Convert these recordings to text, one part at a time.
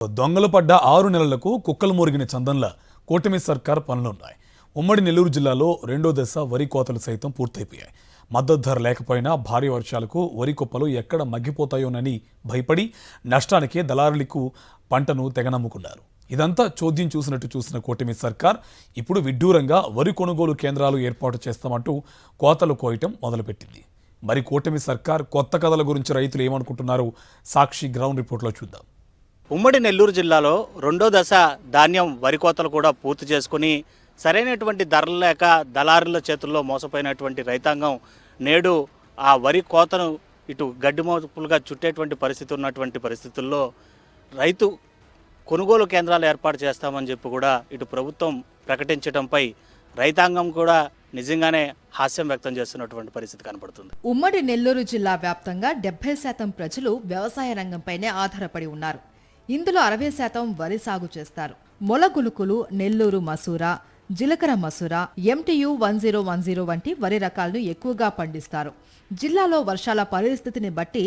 దొంగలు పడ్డ 6 నెలలకు కుక్కలు మురిగిన చందంలా కూటమి సర్కార్ పనులున్నాయి. ఉమ్మడి నెల్లూరు జిల్లాలో రెండో దశ వరి కోతలు సైతం పూర్తయిపోయాయి. మద్దతు ధర లేకపోయినా భారీ వర్షాలకు వరి కుప్పలు ఎక్కడ మగ్గిపోతాయోనని భయపడి నష్టానికే దళారులకు పంటను తెగనమ్ముకున్నారు. ఇదంతా చోద్యం చూసిన కూటమి సర్కార్ ఇప్పుడు విడ్డూరంగా వరి కొనుగోలు కేంద్రాలు ఏర్పాటు చేస్తామంటూ కోతలు కోయటం మొదలుపెట్టింది. మరి కూటమి సర్కార్ కొత్త కథల గురించి రైతులు ఏమనుకుంటున్నారో సాక్షి గ్రౌండ్ రిపోర్ట్లో చూద్దాం. ఉమ్మడి నెల్లూరు జిల్లాలో రెండో దశ ధాన్యం వరి కోతలు కూడా పూర్తి చేసుకుని సరైనటువంటి ధరలు లేక దళారుల చేతుల్లో మోసపోయినటువంటి రైతాంగం నేడు ఆ వరి కోతను ఇటు గడ్డి మోపులుగా చుట్టేటువంటి పరిస్థితి ఉన్నటువంటి పరిస్థితుల్లో రైతు కొనుగోలు కేంద్రాలు ఏర్పాటు చేస్తామని చెప్పి కూడా ఇటు ప్రభుత్వం ప్రకటించడంపై రైతాంగం కూడా నిజంగానే హాస్యం వ్యక్తం చేస్తున్నటువంటి పరిస్థితి కనబడుతుంది. ఉమ్మడి నెల్లూరు జిల్లా వ్యాప్తంగా 70% ప్రజలు వ్యవసాయ రంగంపైనే ఆధారపడి ఉన్నారు. ఇందులో 60% వరి సాగు చేస్తారు. మొలగులుకులు, నెల్లూరు మసూరా, జీలకర్ర మసూరా, MTU 1010 వంటి వరి రకాలను ఎక్కువగా పండిస్తారు. జిల్లాలో వర్షాల పరిస్థితిని బట్టి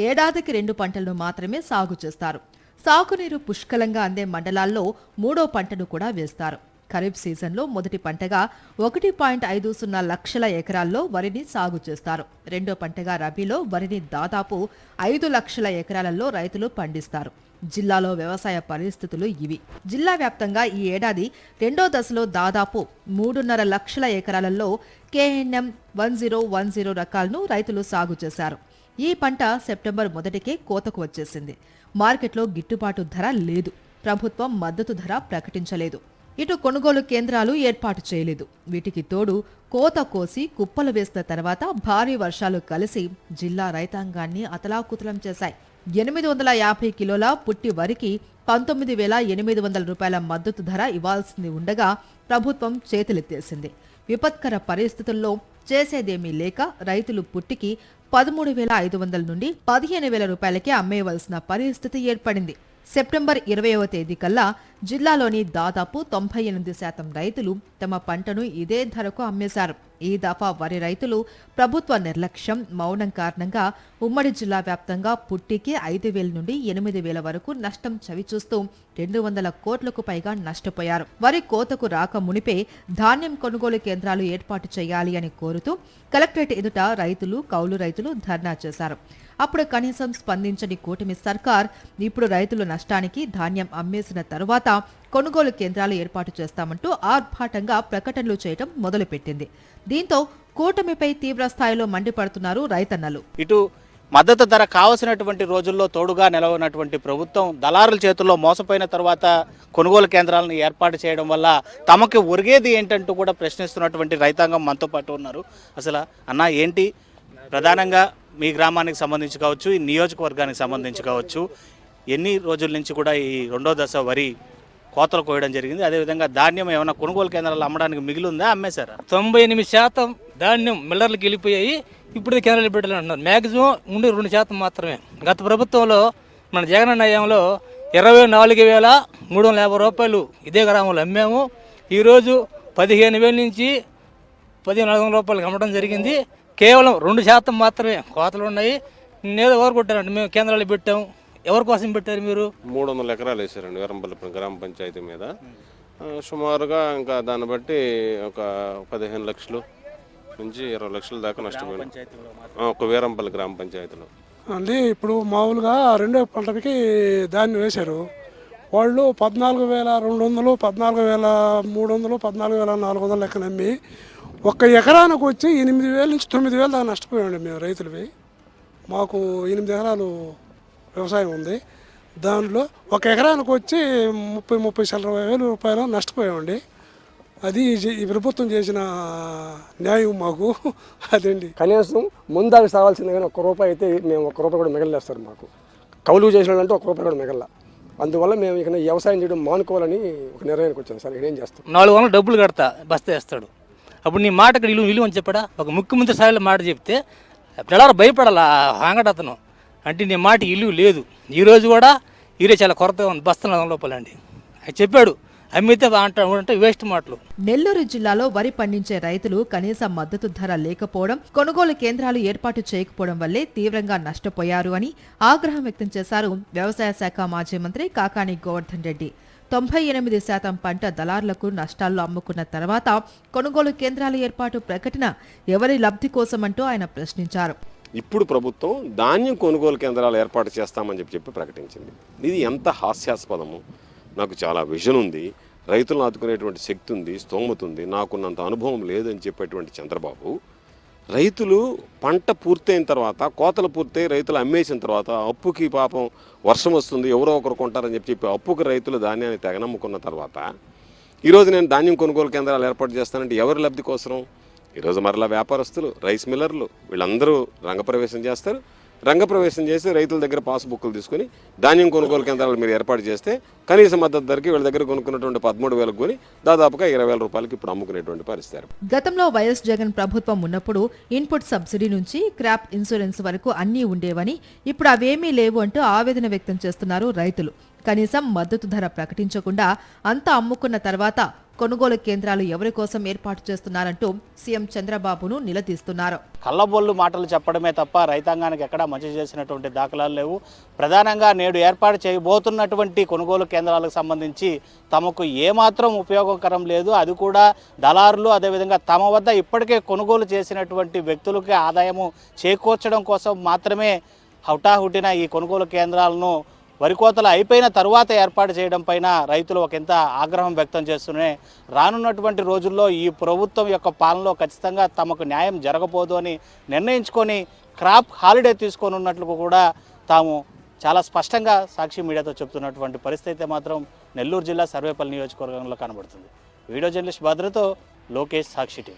ఏడాదికి 2 పంటలను మాత్రమే సాగు చేస్తారు. సాగునీరు పుష్కలంగా అందే మండలాల్లో 3వ పంటను కూడా వేస్తారు. ఖరీఫ్ సీజన్లో మొదటి పంటగా 1.50 లక్షల ఎకరాల్లో వరిని సాగు చేస్తారు. రెండో పంటగా రబీలో వరిని దాదాపు 5 లక్షల ఎకరాలలో రైతులు పండిస్తారు. జిల్లాలో వ్యవసాయ పరిస్థితులు ఇవి. జిల్లా వ్యాప్తంగా ఈ ఏడాది రెండో దశలో దాదాపు 3.5 లక్షల ఎకరాలలో KNM 1010 రకాలను రైతులు సాగు చేశారు. ఈ పంట సెప్టెంబర్ మొదటికే కోతకు వచ్చేసింది. మార్కెట్లో గిట్టుబాటు ధర లేదు. ప్రభుత్వం మద్దతు ధర ప్రకటించలేదు. ఇటు కొనుగోలు కేంద్రాలు ఏర్పాటు చేయలేదు. వీటికి తోడు కోత కోసి కుప్పలు వేసిన తర్వాత భారీ వర్షాలు కలిసి జిల్లా రైతాంగాన్ని అతలాకుతలం చేశాయి. 850 కిలోల పుట్టి వరికి 19,800 రూపాయల మద్దతు ధర ఇవ్వాల్సింది ఉండగా ప్రభుత్వం చేతులెత్తేసింది. విపత్కర పరిస్థితుల్లో చేసేదేమీ లేక రైతులు పుట్టికి 13,500 నుండి 15,000 రూపాయలకే అమ్మేయవలసిన పరిస్థితి ఏర్పడింది. సెప్టెంబర్ 20వ తేదీ కల్లా జిల్లాలోని దాదాపు 98% రైతులు తమ పంటను ఇదే ధరకు అమ్మేశారు. ఈ దఫా వరి రైతులు ప్రభుత్వ నిర్లక్ష్యం, మౌనం కారణంగా ఉమ్మడి జిల్లా వ్యాప్తంగా పుట్టికి 5,000 నుండి 8,000 వరకు నష్టం చవిచూస్తూ 200 కోట్లకు పైగా నష్టపోయారు. వరి కోతకు రాక మునిపే ధాన్యం కొనుగోలు కేంద్రాలు ఏర్పాటు చేయాలి అని కోరుతూ కలెక్టరేట్ ఎదుట రైతులు, కౌలు రైతులు ధర్నా చేశారు. అప్పుడు కనీసం స్పందించని కూటమి సర్కార్ ఇప్పుడు రైతుల నష్టానికి ధాన్యం అమ్మేసిన తరువాత కొనుగోలు కేంద్రాలు ఏర్పాటు చేస్తామంటూ ఆర్భాటంగా ప్రకటనలు చేయడం మొదలుపెట్టింది. దీంతో కూటమిపై తీవ్ర స్థాయిలో మండిపడుతున్నారు రైతన్నలు. ఇటు మద్దతు ధర కావలసినటువంటి రోజుల్లో తోడుగా నిలవనటువంటి ప్రభుత్వం దళారుల చేతుల్లో మోసపోయిన తర్వాత కొనుగోలు కేంద్రాలను ఏర్పాటు చేయడం వల్ల తమకు ఒరిగేది ఏంటంటూ కూడా ప్రశ్నిస్తున్నటువంటి రైతాంగం మనతో పాటు ఉన్నారు. అసలు అన్న ఏంటి ప్రధానంగా మీ గ్రామానికి సంబంధించి కావచ్చు, ఈ నియోజకవర్గానికి సంబంధించి కావచ్చు, ఎన్ని రోజుల నుంచి కూడా ఈ రెండో దశ వరి కోతలు కోయడం జరిగింది? అదేవిధంగా ధాన్యం ఏమైనా కొనుగోలు కేంద్రాలు అమ్మడానికి మిగిలి ఉందా, అమ్మేశారా? 98% ధాన్యం మిల్లర్లకు వెళ్ళిపోయాయి. ఇప్పుడు కేంద్రాలు పెట్టాలంటున్నారు. మ్యాక్సిమం ఉండే 2% మాత్రమే. గత ప్రభుత్వంలో మన జగన్ హయాంలో 24,350 రూపాయలు ఇదే గ్రామంలో అమ్మాము. ఈరోజు 15,000 నుంచి 1,400 రూపాయలకి అమ్మడం జరిగింది. కేవలం 2% మాత్రమే కోతలు ఉన్నాయి. నేనేదో ఎవరు కొట్టారండి, మేము కేంద్రాలు పెట్టాము. ఎవరి కోసం పెట్టారు మీరు? 300 ఎకరాలు వేసారండి వీరంపల్లి గ్రామ పంచాయతీ మీద. సుమారుగా ఇంకా దాన్ని బట్టి ఒక 15 లక్షలు నుంచి 20 లక్షల దాకా నష్టపోయింది ఒక వీరంపల్లి గ్రామ పంచాయతీలో. అండి ఇప్పుడు మామూలుగా రెండో పంటకి ధాన్యం వేశారు. వాళ్ళు 14,200, 14,300, 14,400 లెక్కన అమ్మి ఒక్క ఎకరానికి వచ్చి 8,000 నుంచి 9,000 దాకా నష్టపోయామండి మేము రైతులవి. మాకు 8 ఎకరాలు వ్యవసాయం ఉంది. దాంట్లో ఒక ఎకరానికి వచ్చి 30,000 రూపాయలు నష్టపోయామండి. అది ఈ ప్రభుత్వం చేసిన న్యాయం మాకు అదండి. కనీసం ముందాకు సాగాల్సింది కానీ ₹1 అయితే మేము ₹1 కూడా మిగలేస్తారు. మాకు కౌలు చేసినాడంటే ₹1 కూడా మిగల. అందువల్ల మేము ఇక వ్యవసాయం చేయడం మానుకోవాలని ఒక నిర్ణయానికి వచ్చాం సార్. ఏం చేస్తాం? 400 డబ్బులు కడతా బస్తా వేస్తాడు. అప్పుడు నీ మాట ఇక్కడ ఇల్లు అని చెప్పడా? ఒక ముఖ్యమంత్రి స్థాయిలో మాట చెప్తే పిల్లలు భయపడాల అంగట అతను అంటే నీ మాట ఇల్లు లేదు. ఈరోజు కూడా ఈరే చాలా కొరత ఉంది. బస్తా 400 రూపాయలు అండి. అది చెప్పాడు. అమ్మితే అంటే వేస్ట్ మాటలు. నెల్లూరు జిల్లాలో వరి పండించే రైతులు కనీస మద్దతు ధర లేకపోవడం, కొనుగోలు కేంద్రాలు ఏర్పాటు చేయకపోవడం వల్లే తీవ్రంగా నష్టపోయారు అని ఆగ్రహం వ్యక్తం చేశారు వ్యవసాయ శాఖ మాజీ మంత్రి కాకాని గోవర్ధన్ రెడ్డి. 98% పంట దళారులకు నష్టాల్లో అమ్ముకున్న తర్వాత కొనుగోలు కేంద్రాల ఏర్పాటు ప్రకటన ఎవరి లబ్ధి కోసమంటూ ఆయన ప్రశ్నించారు. ఇప్పుడు ప్రభుత్వం ధాన్యం కొనుగోలు కేంద్రాలు ఏర్పాటు చేస్తామని చెప్పి ప్రకటించింది. ఇది ఎంత హాస్యాస్పదము. నాకు చాలా విజన్ ఉంది, రైతులను ఆదుకునేటువంటి శక్తి ఉంది, స్తోమత ఉంది, నాకున్నంత అనుభవం లేదని చెప్పేటువంటి చంద్రబాబు రైతులు పంట పూర్తయిన తర్వాత, కోతలు పూర్తయి రైతులు అమ్మేసిన తర్వాత అప్పుకి పాపం వర్షం వస్తుంది ఎవరో ఒకరు కొంటారని చెప్పి అప్పుకి రైతులు ధాన్యాన్ని తెగనమ్ముకున్న తర్వాత ఈరోజు నేను ధాన్యం కొనుగోలు కేంద్రాలు ఏర్పాటు చేస్తానంటే ఎవరి లబ్ధి కోసం? ఈరోజు మరలా వ్యాపారస్తులు, రైస్ మిల్లర్లు వీళ్ళందరూ రంగప్రవేశం చేస్తారు. రంగప్రవేశం చేసి రైతుల దగ్గర పాస్బుక్లు తీసుకుని ధాన్యం కొనుగోలు కేంద్రాలు మీరు ఏర్పాటు చేస్తే కనీస మద్దతు ధరకి వీళ్ళ దగ్గర కొనుక్కున్నటువంటి 13,000 కొని దాదాపుగా 20,000 రూపాయలకి ఇప్పుడు అమ్ముకునేటువంటి పరిస్థితి. గతంలో వైఎస్ జగన్ ప్రభుత్వం ఉన్నప్పుడు ఇన్పుట్ సబ్సిడీ నుంచి క్రాప్ ఇన్సూరెన్స్ వరకు అన్నీ ఉండేవని, ఇప్పుడు అవేమీ లేవు అంటూ ఆవేదన వ్యక్తం చేస్తున్నారు రైతులు. కనీసం మద్దతు ధర ప్రకటించకుండా అంతా అమ్ముకున్న తర్వాత కొనుగోలు కేంద్రాలు ఎవరి కోసం ఏర్పాటు చేస్తున్నారంటూ సీఎం చంద్రబాబును నిలదీస్తున్నారు. కళ్ళబొల్లు మాటలు చెప్పడమే తప్ప రైతాంగానికి ఎక్కడా మంచి చేసినటువంటి దాఖలాలు లేవు. ప్రధానంగా నేడు ఏర్పాటు చేయబోతున్నటువంటి కొనుగోలు కేంద్రాలకు సంబంధించి తమకు ఏమాత్రం ఉపయోగకరం లేదు. అది కూడా దళారులు, అదేవిధంగా తమ వద్ద ఇప్పటికే కొనుగోలు చేసినటువంటి వ్యక్తులకి ఆదాయము చేకూర్చడం కోసం మాత్రమే హుటాహుటిన ఈ కొనుగోలు కేంద్రాలను వరి కోతలు అయిపోయిన తరువాత ఏర్పాటు చేయడం పైన రైతులు ఒకంత ఆగ్రహం వ్యక్తం చేస్తూనే రానున్నటువంటి రోజుల్లో ఈ ప్రభుత్వం యొక్క పాలనలో ఖచ్చితంగా తమకు న్యాయం జరగబోదు అని నిర్ణయించుకొని క్రాప్ హాలిడే తీసుకొని ఉన్నట్లు కూడా తాము చాలా స్పష్టంగా సాక్షి మీడియాతో చెప్తున్నటువంటి పరిస్థితి మాత్రం నెల్లూరు జిల్లా సర్వేపల్లి నియోజకవర్గంలో కనబడుతుంది. వీడియో జర్నలిస్ట్ భద్రతో లోకేష్, సాక్షి టీవీ.